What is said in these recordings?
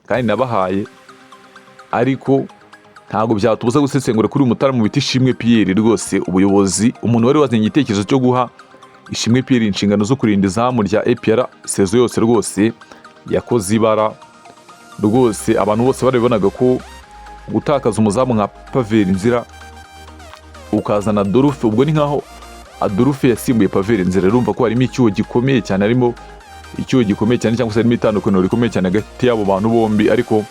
kandi nabahaye, ariko ntabwo byatubuza gusesengura kuri uyu Mutarama bita Ishimwe Pierre. Rwose ubuyobozi, umuntu wari wazanye igitekerezo cyo guha Ishimwe Pierre inshingano zo kurinda izamu rya APR sezo yose, rwose yakoze ibara. Rwose abantu bose barabibonaga ko gutakaza umuzamu nka Pavel Nzira ukazana Adolphe, ubwo ni nkaho Adolphe yasimbuye Pavel Nzira. Urumva ko harimo icyuho gikomeye cyane, harimo icyuho gikomeye cyane, cyangwa se harimo itandukaniro rikomeye cyane hagati y'abo bantu bombi. Ariko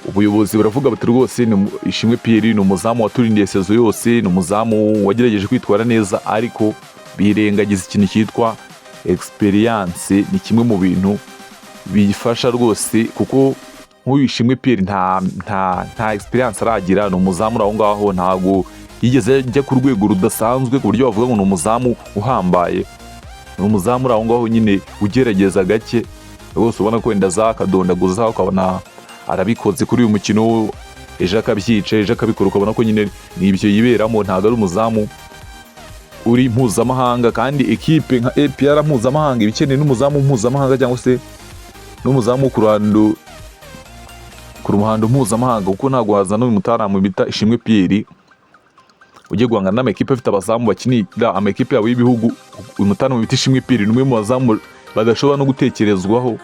ubuyobozi buravuga bati rwose Ishimwe Pierre ni umuzamu waturindiye sezo yose, ni umuzamu wagerageje kwitwara neza, ariko birengagiza ikintu cyitwa experience. Ni kimwe mu bintu bifasha rwose, kuko nk'uyu Ishimwe Pierre nta experience aragira. Ni umuzamu aho ngaho, ntabwo yigeze ajya ku rwego rudasanzwe ku buryo bavuga ngo ni umuzamu uhambaye. Ni umuzamu aho ngaho nyine ugerageza gake rwose, ubona ko wenda zakadondaguza ukabona arabikoze kuri uyu mukino, ejo akabyica, ejo akabikora, ukabona ko nyine nibyo yiberamo. Ntabwo ari umuzamu uri mpuzamahanga, kandi ekipe nka APR mpuzamahanga ibikeneye n'umuzamu mpuzamahanga, cyangwa se n'umuzamu ku ruhando mpuzamahanga, kuko ntabwo hazana uyu Mutarama bita Ishimwe Pierre ugiye guhangana n'amakipe afite abazamu bakinira amakipe yabo y'ibihugu. Uyu Mutarama bita Ishimwe Pierre ni umwe mu bazamu badashobora no gutekerezwaho.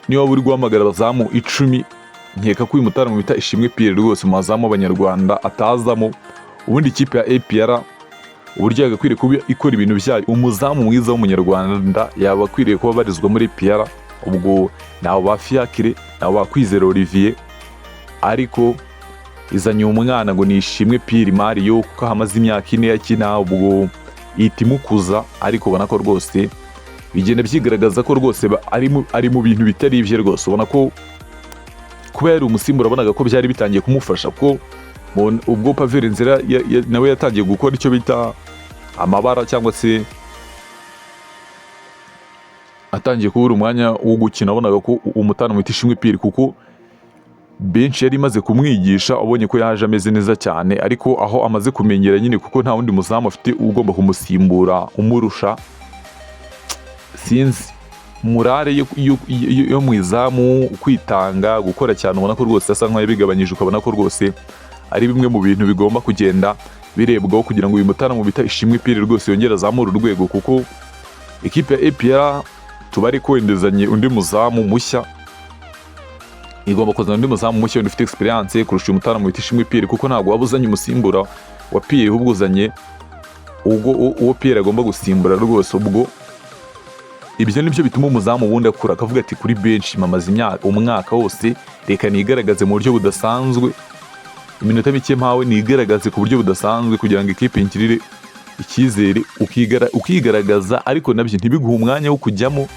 Niyo waba uri guhamagara abazamu 10, nkeka ko uyu Mutarama bita Ishimwe Pierre rwose mu bazamu b'Abanyarwanda atazamo. Ubundi ikipe ya APR uburyo yagakwiriye kuba ikora ibintu byayo, umuzamu mwiza w'Umunyarwanda yaba akwiriye kuba barizwa muri APR. Ubwo nabo ba Fiacre, nabo ba Kwizera Olivier, ariko izanye umwana ngo ni Ishimwe Pierre Mario kuko hamaze imyaka 4 yakina, ubwo itimukuza. Ariko ubona ko rwose bigenda byigaragaza ko rwose ari mu bintu bitari ibye rwose. Ubona ko kuba yari umusimbura, abonaga ko byari bitangiye kumufasha, ko ubwo Pavel Nzira nawe yatangiye gukora icyo bita amabara, cyangwa se atangiye kubura umwanya wo gukina. Abonaga ko Umutarama wita Ishimwe Pierre, kuko benshi yari imaze kumwigisha, abonye ko yaje ameze neza cyane, ariko aho amaze kumenyera nyine, kuko nta wundi muzamu afite ugomba kumusimbura umurusha. Sinzi murare yo mu izamu, kwitanga, gukora cyane, ubona ko rwose asa nkaho yabigabanyije. Ukabona ko rwose ari bimwe mu bintu bigomba kugenda birebwaho kugira ngo uyu Mutarama bita Ishimwe Pierre rwose yongere azamure urwego, kuko ikipe ya APR tuba ari kwendezanye undi muzamu mushya, igomba kuzana undi muzamu mushya ufite experience kurusha uyu Mutarama bita Ishimwe Pierre, kuko ntabwo wabuzanye umusimbura wa Pierre, ahubwo uzanye uwo Pierre agomba gusimbura rwose. Ubwo ibyo nibyo bituma umuzamu wundi akura, akavuga ati kuri benshi mamaze umwaka wose, reka nigaragaze mu buryo budasanzwe, iminota mike mpawe nigaragaze ku buryo budasanzwe, kugira ngo ikipe ingirire icyizere. Ukigaragaza, ariko nabyo ntibiguhe umwanya wo kujyamo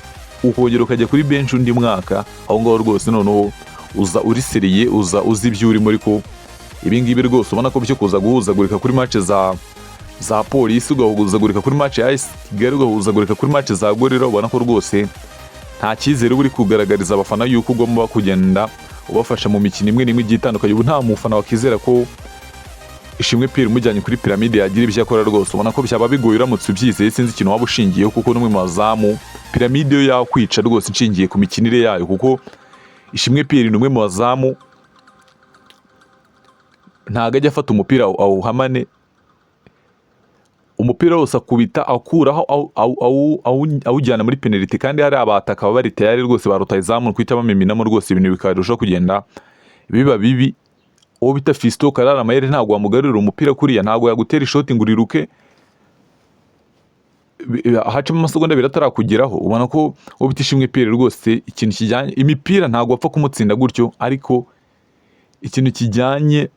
ukongera ukajya kuri benshi undi mwaka. Aho ngaho rwose noneho uza uri seriye, uza uzi ibyo urimo. Ariko ibi ngibi rwose ubona ko byo kuza guhuzagurika kuri match za Polisi, ugahuzagurika kuri match ya AS Kigali, ugahuzagurika kuri match za Gorilla, ubona ko rwose nta cyizere uri kugaragariza abafana yuko ugomba kugenda ubafasha mu mikino imwe n'imwe igiye itandukanye. Ubu nta mufana wakizera ko Ishimwe Pierre umujyanye kuri piramide yagira ibyo akora rwose. Ubona ko byaba bigoye uramutse ubyizeye, sinzi ikintu waba ushingiyeho, kuko n'umwe mu bazamu piramide yo yakwica rwose inshingiye ku mikinire yayo, kuko Ishimwe Pierre ni umwe mu bazamu ntago ajya afata umupira awuhamane, umupira wose akubita akuraho awujyana muri penalty, kandi hari abataka baba bari tayari rwose barutaye izamu kwita bameminamo rwose, ibintu bikarushaho kugenda biba bibi. Uwo bita Fiston Karara Mayere ntabwo wamugarurira umupira kuriya, ntabwo yagutera ishoti ngo uriruke hacamo amasegonda abiri atarakugeraho. Ubona ko uwo bita Ishimwe Pierre rwose ikintu kijyanye imipira ntabwo apfa kumutsinda gutyo, ariko ikintu kijyanye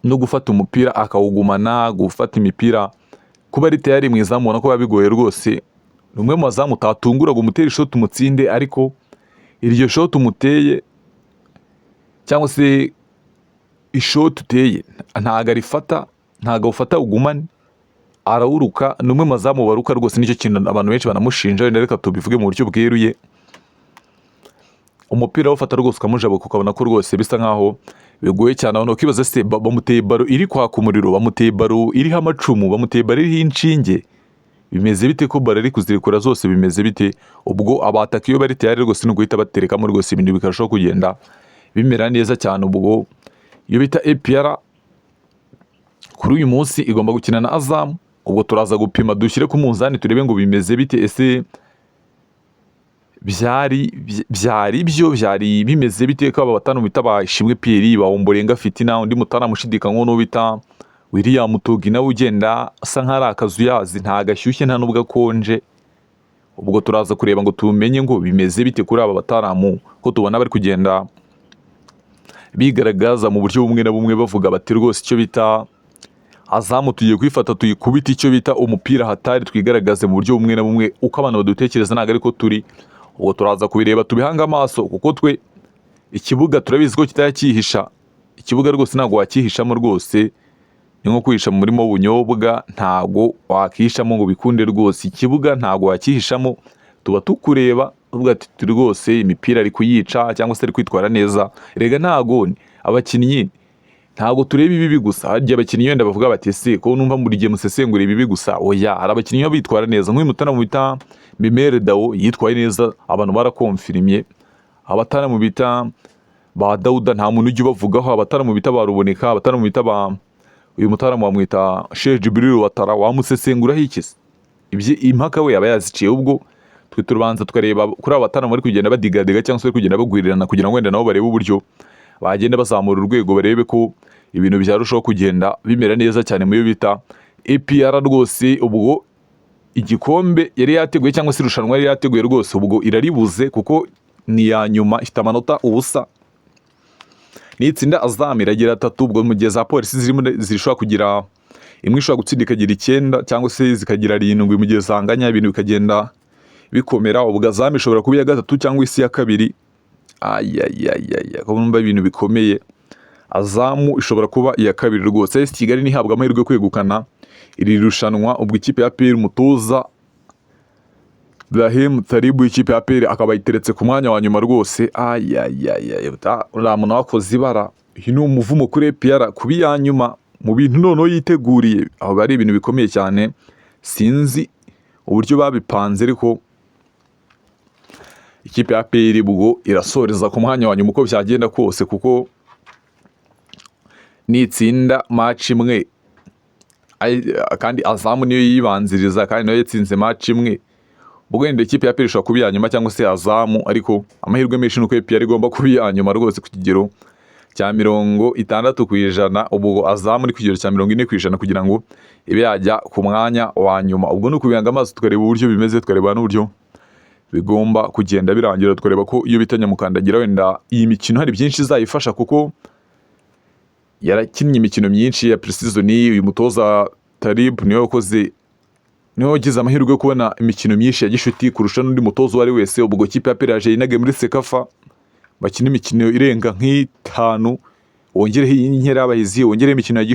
no gufata umupira akawugumana, gufata imipira, kuba ari tayari mu izamu, ubona ko bigoye rwose. Ni umwe mu bazamu utatungura ngo umutere ishoti umutsinde, ariko iryo shoti umuteye cyangwa se ishoti uteye ntago arifata, ntago ufata ugumane, arawuruka. Ni umwe mu bazamu baruka rwose, nicyo kintu abantu benshi banamushinja, wenda reka tubivuge mu buryo bweruye. Umupira ufata rwose ukamujabuka, ukabona ko rwose bisa nkaho bigoye cyane. Abantu bakibaza se bamuteye baro iri kwaka umuriro, bamuteye baro iriho amacumu, bamuteye baro iriho inshinge, bimeze bite ko baro ari kuzirekura zose bimeze bite? Ubwo abataka iyo bari tayari rwose ni uguhita baterekamo rwose ibintu bikarushaho kugenda bimera neza cyane. Ubwo iyo bita APR kuri uyu munsi igomba gukina na Azam, ubwo turaza gupima dushyire ku munzani turebe ngo bimeze bite, ese byari bimeze bite ko aba batanu bita ba Ishimwe Pierre, ba Ombolenga Fitina, undi mutana mushidika ngo no bita William Tugi nawe ugenda asa nk'ari akazuyazi, nta gashyushye nta nubwo akonje. Ubwo turaza kureba ngo tumenye ngo bimeze bite kuri aba bataramu, ko tubona bari kugenda bigaragaza mu buryo bumwe na bumwe bavuga bati rwose icyo bita Azamu tugiye kwifata tuyikubita, icyo bita umupira hatari twigaragaze mu buryo bumwe na bumwe uko abantu badutekereza ntabwo ariko turi. Ubwo turaza kubireba tubihanga amaso, kuko twe ikibuga turabizi ko kitacyihisha. Ikibuga rwose ntabwo wakihishamo rwose, ni nko kwihisha mu murimo w'ubunyobwa, ntabwo wakihishamo ngo bikunde rwose. Ikibuga ntabwo wakihishamo, tuba tukureba uvuga ati turi rwose imipira ari kuyica cyangwa se ari kwitwara neza. Rega ntago abakinnyi ntabwo tureba ibibi gusa, harya abakinnyi wenda bavuga bati ese ko numva muri gihe musesengura ibibi gusa. Oya, hari abakinnyi baba bitwara neza, nk'uyu mutana mu bita Mimere Dao yitwaye neza, abantu barakonfirimye. Abatana mu bita ba Dauda nta muntu ujya ubavugaho, abatana mu bita ba Ruboneka, abatana mu bita ba uyu mutara wamwita Sheikh Jibril Watara, wamusesenguraho ikisi ibyo impaka we yaba yaziciye. Ubwo twe turubanza tukareba kuri aba batanu bari kugenda badigadiga cyangwa se bari kugenda bagwirirana, kugira ngo wenda nabo barebe uburyo bagenda bazamura urwego, barebe ko ibintu byarushaho kugenda bimera neza cyane mu yo bita APR rwose. Ubwo igikombe yari yateguye cyangwa se irushanwa yari yateguye rwose ubwo iraribuze, kuko ni ya nyuma ifite amanota ubusa. Nitsinda Azam iragira 3, ubwo mu gihe za polisi zishobora kugira imwe ishobora gutsinda ikagira 9 cyangwa se zikagira 7, mu gihe zanganya ibintu bikagenda bikomera. Ubwo Azam ishobora kuba iya 3 cyangwa isi ya 2. Kumva ibintu bikomeye. Azam ishobora kuba iya 2 rwose. AS Kigali nihabwa amahirwe yo kwegukana iri rushanwa, ubwo ikipe ya APR umutoza Brahim Taribu ikipe ya APR akaba iteretse ku mwanya wa nyuma rwose. Uriya muntu wakoze ibara, uyu ni umuvumo kuri APR kuba iya nyuma mu bintu noneho yiteguriye. Aho bari ibintu bikomeye cyane, sinzi uburyo babipanze, ariko ikipe ya APR ubwo irasoreza ku mwanya wa nyuma uko byagenda kose, kuko nitsinda match imwe kandi Azam niyo yibanziriza kandi nayo yatsinze match imwe, ubwo wenda ikipe ya APR ishobora kuba iya nyuma cyangwa se Azam, ariko amahirwe menshi nuko APR igomba kuba iya nyuma rwose ku kigero cya 60%. Ubwo Azam ni ku kigero cya 40% kugira ngo ibe yajya ku mwanya wa nyuma. Ubwo ni ukubihanga amaso tukareba uburyo bimeze, tukareba n'uburyo bigomba kugenda birangira, tukareba ko iyo bita nyamukandagira wenda iyi mikino hari byinshi izayifasha, kuko yarakinnye imikino myinshi ya pre-season. Uyu mutoza Talib niwe wagize amahirwe yo kubona imikino myinshi ya gishuti kurusha n'undi mutoza uwo ari wese. Ubwo kipe ya APR yaje inage muri Sekafa bakina imikino irenga nk'5, wongereho inkera y'abahizi, wongereho imikino ya